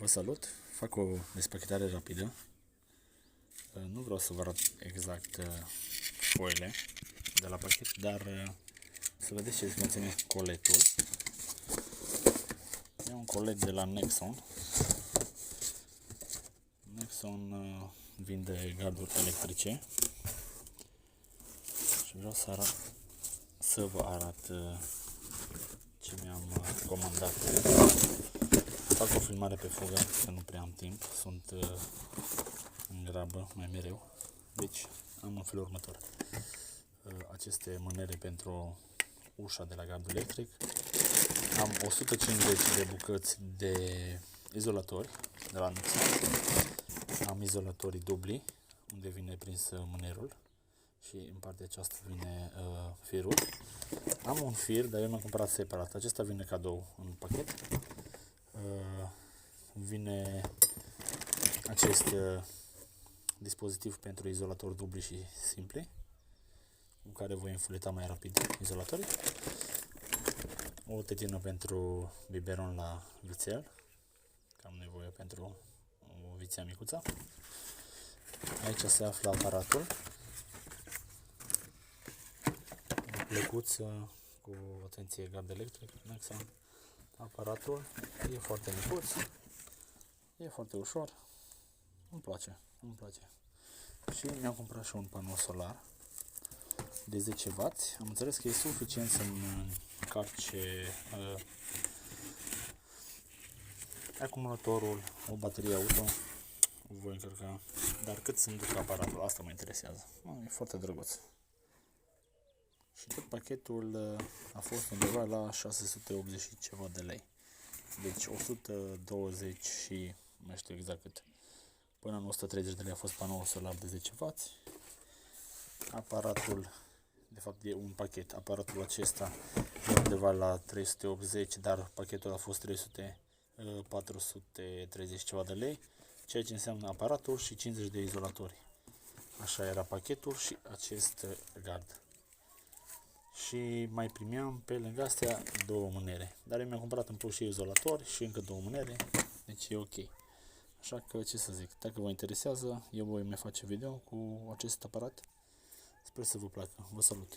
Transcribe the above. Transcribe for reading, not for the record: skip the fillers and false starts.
Vă salut! Fac o despachetare rapidă. Nu vreau să vă arăt exact foile de la pachet, dar să vedeți ce conține coletul. E un colet de la Nexon. Nexon vinde garduri electrice și vreau să vă arăt ce mi-am comandat. Fac o filmare pe fugă, că nu prea am timp, sunt în grabă mai mereu. Deci am în felul următor: aceste mânere pentru ușa de la gardul electric. Am 150 de bucăți de izolatori de la Nexon. Am izolatorii dubli, unde vine prins mânerul și în partea aceasta vine firul. Am un fir, dar eu mi-am cumpărat separat. Acesta vine cadou în pachet. Vine acest dispozitiv pentru izolatori dubli și simpli, cu care voi înfuleta mai rapid izolatorii. O tetină pentru biberon la vițel, că am nevoie pentru o vițea micuță. Aici se află aparatul, o plecuță cu atenție gard electric, Nexon. Aparatul e foarte micuț, e foarte ușor, îmi place. Și mi-am cumpărat și un panou solar de 10W. Am înțeles că e suficient să-mi încarce acumulatorul, o baterie auto, o voi încărca, dar cât să-mi duc aparatul, asta mă interesează. E foarte drăguț. Și tot pachetul a fost undeva la 680 și ceva de lei. Deci 120 și nu știu exact cât. Până în 130 de lei a fost panoul solar de 10W. Aparatul, de fapt e un pachet. Aparatul acesta e undeva la 380, dar pachetul a fost 430 ceva de lei. Ceea ce înseamnă aparatul și 50 de izolatori. Așa era pachetul și acest gard. Și mai primeam pe lângă astea două mânere. Dar eu mi-am cumpărat în plus și izolatori și încă două mânere. Deci e ok. Așa că ce să zic, dacă vă interesează, eu voi mai face video cu acest aparat. Sper să vă placă. Vă salut!